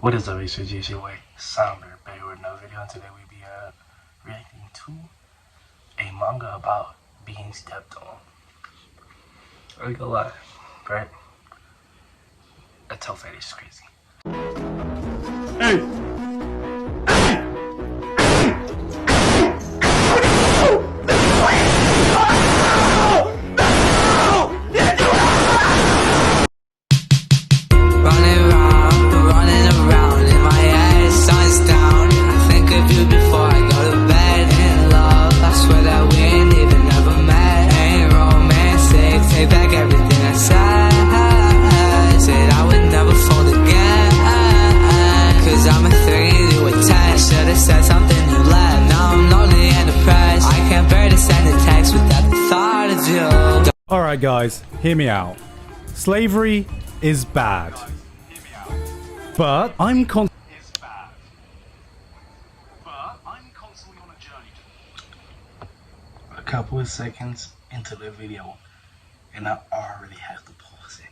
What is up, it's your way, Somber, back with another video, and today we be reacting to a manga about being stepped on. I ain't gonna lie, right? That toe fetish is crazy. Hey! Alright guys, hear me out. Slavery is bad. But I'm constantly on a journey. A couple of seconds into the video, and I already have to pause it.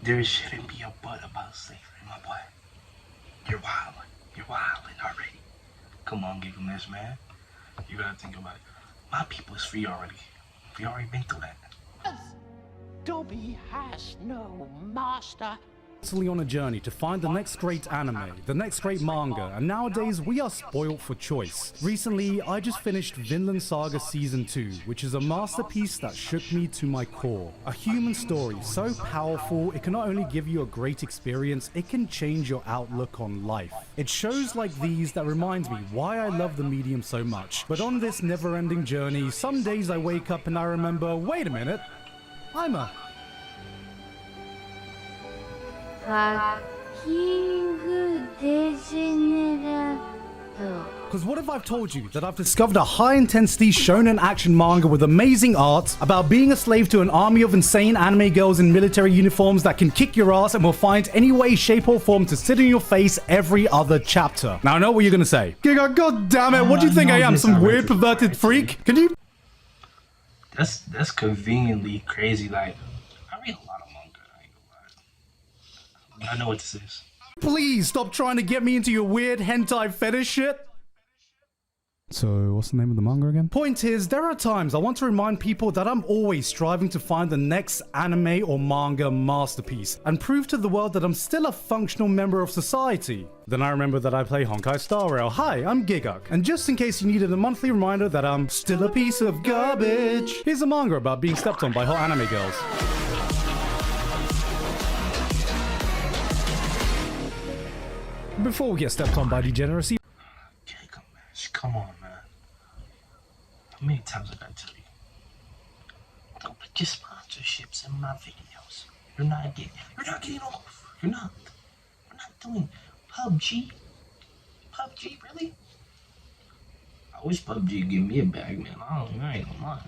There shouldn't be a but about slavery, my boy. You're wildin'. You're wildin' already. Come on, Gigguk, man. You gotta think about it. My people is free already. We already been through that. Dobby has no master. on a journey to find the next great anime, the next great manga, and nowadays we are spoilt for choice. Recently, I just finished Vinland Saga Season 2, which is a masterpiece that shook me to my core. A human story so powerful, it can not only give you a great experience, it can change your outlook on life. It's shows like these that reminds me why I love the medium so much. But on this never-ending journey, some days I wake up and I remember, wait a minute, I'm a... Because what if I've told you that I've discovered a high-intensity shonen action manga with amazing art about being a slave to an army of insane anime girls in military uniforms that can kick your ass and will find any way, shape or form to sit in your face every other chapter. Now I know what you're gonna say. Gigguk, god damn it, what do you think I am, some weird perverted freak? Can you... That's conveniently crazy. Like, I read a lot of manga, I ain't gonna lie. I know what this is. Please stop trying to get me into your weird hentai fetish shit. So, what's the name of the manga again? Point is, there are times I want to remind people that I'm always striving to find the next anime or manga masterpiece and prove to the world that I'm still a functional member of society. Then I remember that I play Honkai Star Rail. Hi, I'm Gigguk. And just in case you needed a monthly reminder that I'm still a piece of garbage, here's a manga about being stepped on by hot anime girls. Before we get stepped on by degeneracy, come on, man. How many times I gotta tell you? Don't put your sponsorships in my videos. You're not getting off. We're not doing PUBG. PUBG, really? I wish PUBG give me a bag, man. I ain't gonna lie.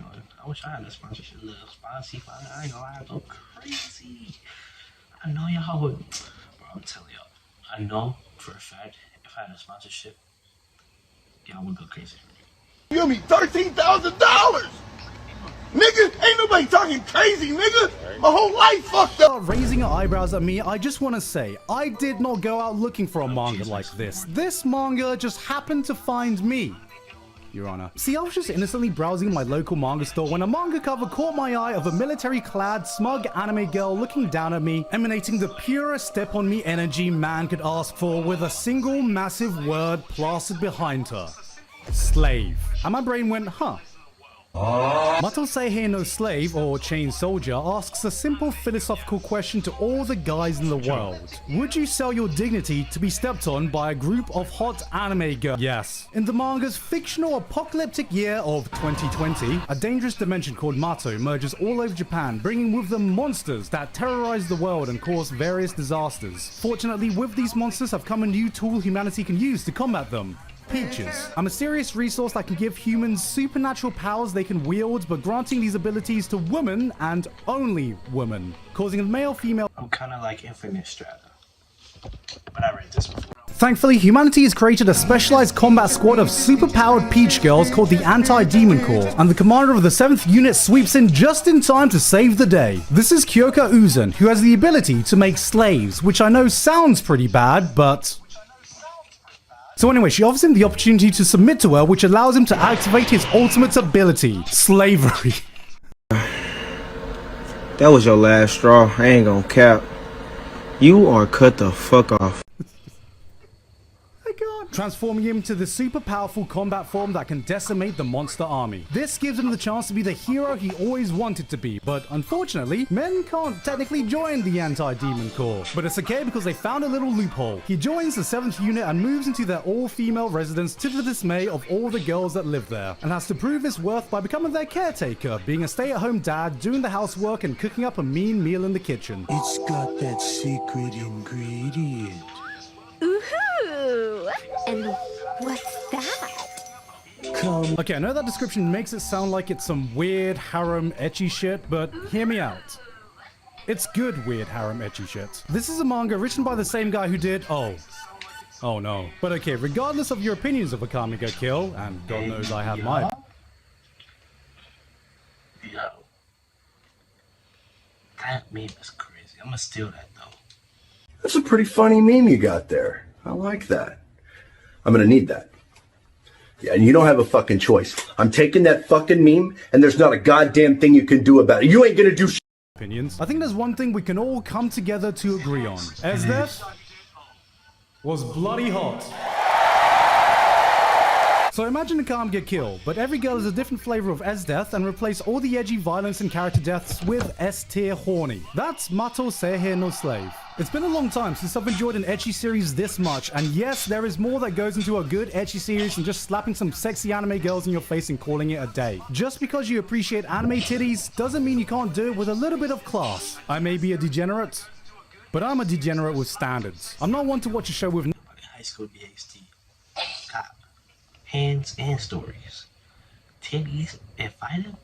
I wish I had a sponsorship, a little sponsor. I ain't gonna lie, I go crazy. I know y'all would. Bro, I'm telling y'all. I know for a fact, if I had a sponsorship, y'all would go crazy. You owe me $13,000! Nigga, ain't nobody talking crazy, nigga! My whole life fucked up! Raising your eyebrows at me, I just want to say, I did not go out looking for a manga like this. This manga just happened to find me. Your Honor. See, I was just innocently browsing my local manga store when a manga cover caught my eye of a military-clad, smug anime girl looking down at me, emanating the purest step-on-me energy man could ask for with a single massive word plastered behind her. Slave. And my brain went, huh. Mato Seihei no Slave, or Chain Soldier, asks a simple philosophical question to all the guys in the world. Would you sell your dignity to be stepped on by a group of hot anime girls? Yes. In the manga's fictional apocalyptic year of 2020, a dangerous dimension called Mato emerges all over Japan, bringing with them monsters that terrorize the world and cause various disasters. Fortunately, with these monsters have come a new tool humanity can use to combat them. Peaches, a mysterious resource that can give humans supernatural powers they can wield, but granting these abilities to women and only women, causing a male-female I'm kind of like Infinite Strata, but I read this before. Thankfully, humanity has created a specialized combat squad of superpowered peach girls called the Anti-Demon Corps, and the commander of the 7th unit sweeps in just in time to save the day. This is Kyoka Uzun, who has the ability to make slaves, which I know sounds pretty bad, but... So anyway, she offers him the opportunity to submit to her, which allows him to activate his ultimate ability, slavery. That was your last straw. I ain't gonna cap. You are cut the fuck off. Transforming him to the super powerful combat form that can decimate the monster army. This gives him the chance to be the hero he always wanted to be, but unfortunately, men can't technically join the Anti-Demon Corps. But it's okay because they found a little loophole. He joins the 7th unit and moves into their all-female residence to the dismay of all the girls that live there, and has to prove his worth by becoming their caretaker, being a stay-at-home dad, doing the housework, and cooking up a mean meal in the kitchen. It's got that secret ingredient. Ooh, and what's that? Come. Okay, I know that description makes it sound like it's some weird harem ecchi shit, but hear me out. It's good weird harem ecchi shit. This is a manga written by the same guy who did... Oh no. But okay, regardless of your opinions of Akame ga Kill, and God knows I have mine. Yo. That meme is crazy. I'm gonna steal that though. That's a pretty funny meme you got there. I like that. I'm gonna need that. Yeah, and you don't have a fucking choice. I'm taking that fucking meme, and there's not a goddamn thing you can do about it. You ain't gonna do shit. Opinions. I think there's one thing we can all come together to agree on. Esdeath was bloody hot. So imagine Akame ga Kill, but every girl is a different flavor of Esdeath, and replace all the edgy violence and character deaths with S-tier horny. That's Mato Seihe no Slave. It's been a long time since I've enjoyed an ecchi series this much, and yes, there is more that goes into a good ecchi series than just slapping some sexy anime girls in your face and calling it a day. Just because you appreciate anime titties doesn't mean you can't do it with a little bit of class. I may be a degenerate, but I'm a degenerate with standards. I'm not one to watch a show with High School DxD. Cop. Hands and stories. Titties and fighting?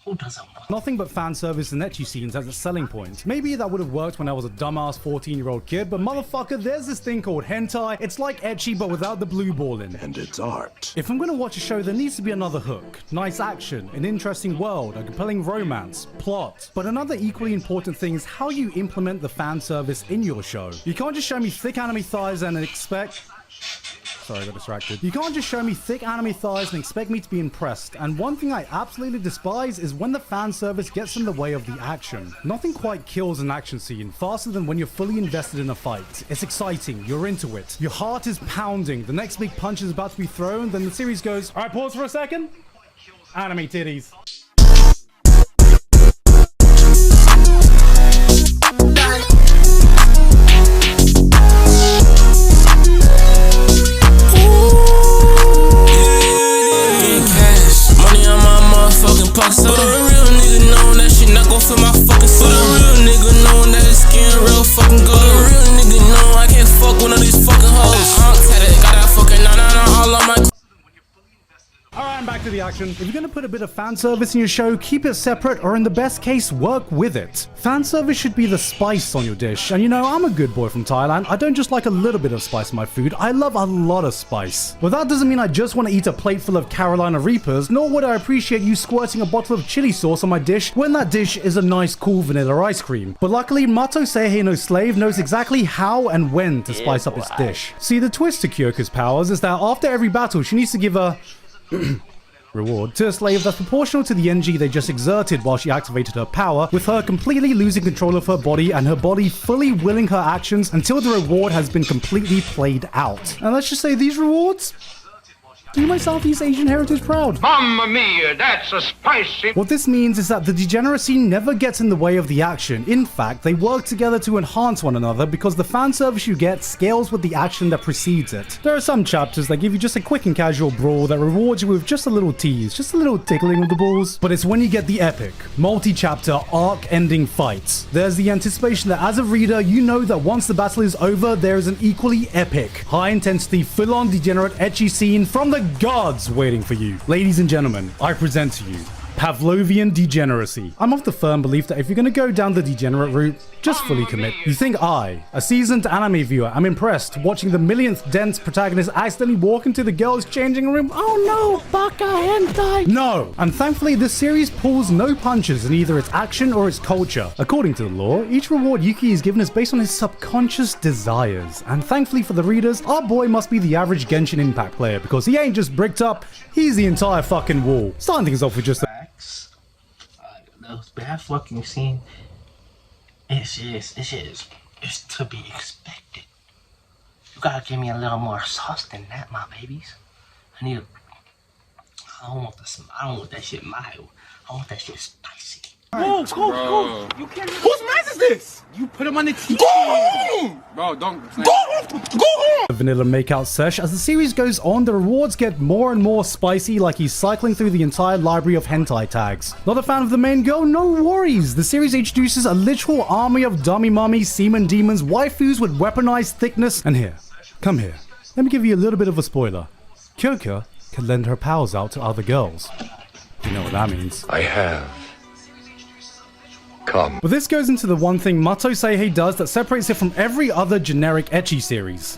Who doesn't want nothing but fan service and ecchi scenes as a selling point. Maybe that would have worked when I was a dumbass 14-year-old kid, but motherfucker, there's this thing called hentai. It's like ecchi but without the blue ball in. And it's art. If I'm gonna watch a show, there needs to be another hook. Nice action, an interesting world, a compelling romance, plot. But another equally important thing is how you implement the fan service in your show. You can't just show me thick anime thighs and expect... Sorry, I got distracted. You can't just show me thick anime thighs and expect me to be impressed. And one thing I absolutely despise is when the fan service gets in the way of the action. Nothing quite kills an action scene faster than when you're fully invested in a fight. It's exciting, you're into it. Your heart is pounding, the next big punch is about to be thrown, then the series goes, alright, pause for a second. Anime titties. So the real nigga knowin' that shit not gon' fill my fucking soul. So the real nigga knowin' that his skin real fucking gold. The real nigga know I can't fuck one of these fucking hoes. I'm tatted, got that fucking all on my. Alright, I'm back to the action. If you're gonna put a bit of fan service in your show, keep it separate, or in the best case, work with it. Fan service should be the spice on your dish. And you know, I'm a good boy from Thailand. I don't just like a little bit of spice in my food, I love a lot of spice. But that doesn't mean I just want to eat a plate full of Carolina Reapers, nor would I appreciate you squirting a bottle of chili sauce on my dish when that dish is a nice cool vanilla ice cream. But luckily, Mato Seihe no Slave knows exactly how and when to spice up his dish. See, the twist to Kyoko's powers is that after every battle, she needs to give a... reward to a slave that's proportional to the NG they just exerted while she activated her power, with her completely losing control of her body and her body fully willing her actions until the reward has been completely played out. And let's just say these rewards do my Southeast Asian heritage proud. Mamma mia, that's a spicy... What this means is that the degeneracy never gets in the way of the action. In fact, they work together to enhance one another because the fan service you get scales with the action that precedes it. There are some chapters that give you just a quick and casual brawl that rewards you with just a little tease, just a little tickling of the balls. But it's when you get the epic, multi-chapter, arc-ending fights. There's the anticipation that as a reader, you know that once the battle is over, there is an equally epic, high-intensity, full-on degenerate ecchi scene from the gods waiting for you. Ladies and gentlemen, I present to you Pavlovian degeneracy. I'm of the firm belief that if you're gonna go down the degenerate route, just fully commit. You think I, a seasoned anime viewer, am impressed watching the millionth dense protagonist accidentally walk into the girls' changing room? Oh no, baka hentai! No! And thankfully, this series pulls no punches in either its action or its culture. According to the lore, each reward Yuki is given is based on his subconscious desires. And thankfully for the readers, our boy must be the average Genshin Impact player because he ain't just bricked up, he's the entire fucking wall. Starting things off with just those bad fucking scene. It's to be expected. You gotta give me a little more sauce than that, my babies. I don't want that shit mild. I want that shit spicy. Go! You can't. Whose man is this? You put him on the TV. Go home! Bro, don't. Go home! A vanilla makeout sesh. As the series goes on, the rewards get more and more spicy, like he's cycling through the entire library of hentai tags. Not a fan of the main girl? No worries. The series introduces a literal army of dummy mummies, semen demons, waifus with weaponized thickness. And here, come here. Let me give you a little bit of a spoiler. Kyoko can lend her powers out to other girls. You know what that means. I have. Come. But this goes into the one thing Mato Seihei does that separates it from every other generic ecchi series.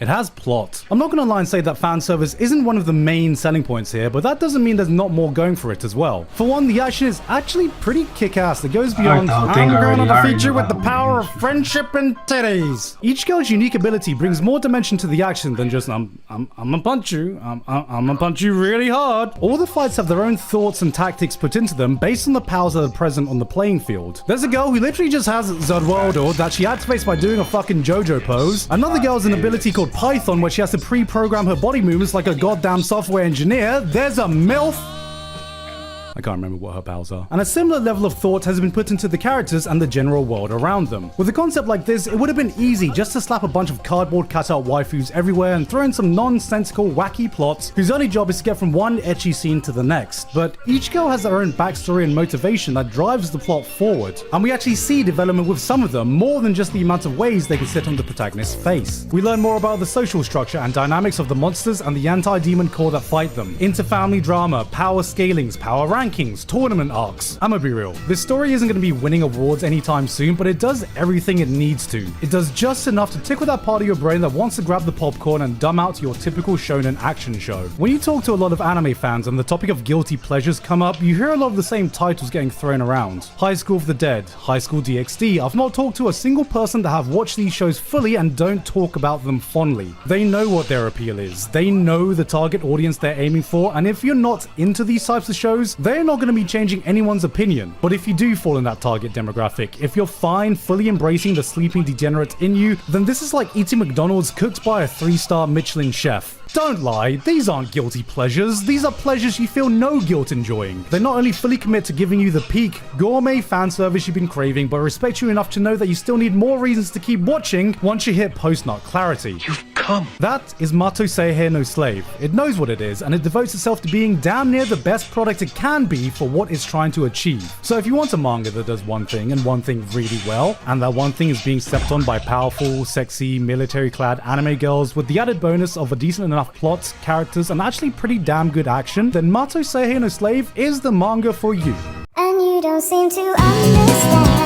It has plot. I'm not gonna lie and say that fan service isn't one of the main selling points here, but that doesn't mean there's not more going for it as well. For one, the action is actually pretty kick-ass. It goes beyond, I'm going on a feature with the power of friendship and titties. Each girl's unique ability brings more dimension to the action than just, I'm gonna punch you, I'm gonna punch you really hard. All the fights have their own thoughts and tactics put into them based on the powers that are present on the playing field. There's a girl who literally just has Zodwaldo that she activates by doing a fucking JoJo pose. Another girl has an ability called Python where she has to pre-program her body movements like a goddamn software engineer. There's a MILF. I can't remember what her powers are. And a similar level of thought has been put into the characters and the general world around them. With a concept like this, it would have been easy just to slap a bunch of cardboard cutout waifus everywhere and throw in some nonsensical, wacky plots whose only job is to get from one ecchi scene to the next. But each girl has their own backstory and motivation that drives the plot forward. And we actually see development with some of them, more than just the amount of ways they can sit on the protagonist's face. We learn more about the social structure and dynamics of the monsters and the anti-demon core that fight them, inter-family drama, power scalings, power rankings, tournament arcs. I'ma be real, this story isn't going to be winning awards anytime soon, but it does everything it needs to. It does just enough to tickle that part of your brain that wants to grab the popcorn and dumb out your typical shonen action show. When you talk to a lot of anime fans and the topic of guilty pleasures come up, you hear a lot of the same titles getting thrown around. High School of the Dead, High School DxD. I've not talked to a single person that have watched these shows fully and don't talk about them fondly. They know what their appeal is. They know the target audience they're aiming for, and if you're not into these types of shows, they're not going to be changing anyone's opinion. But if you do fall in that target demographic, if you're fine fully embracing the sleeping degenerate in you, then this is like eating McDonald's cooked by a 3-star Michelin chef. Don't lie, these aren't guilty pleasures, these are pleasures you feel no guilt enjoying. They not only fully commit to giving you the peak gourmet fan service you've been craving, but respect you enough to know that you still need more reasons to keep watching once you hit post-nut clarity. You've come. That is Mato Seihei no Slave. It knows what it is, and it devotes itself to being damn near the best product it can be for what it's trying to achieve. So if you want a manga that does one thing and one thing really well, and that one thing is being stepped on by powerful, sexy, military-clad anime girls with the added bonus of a decent enough plots, characters, and actually pretty damn good action, then Mato Seihei no Slave is the manga for you. And you don't seem to understand.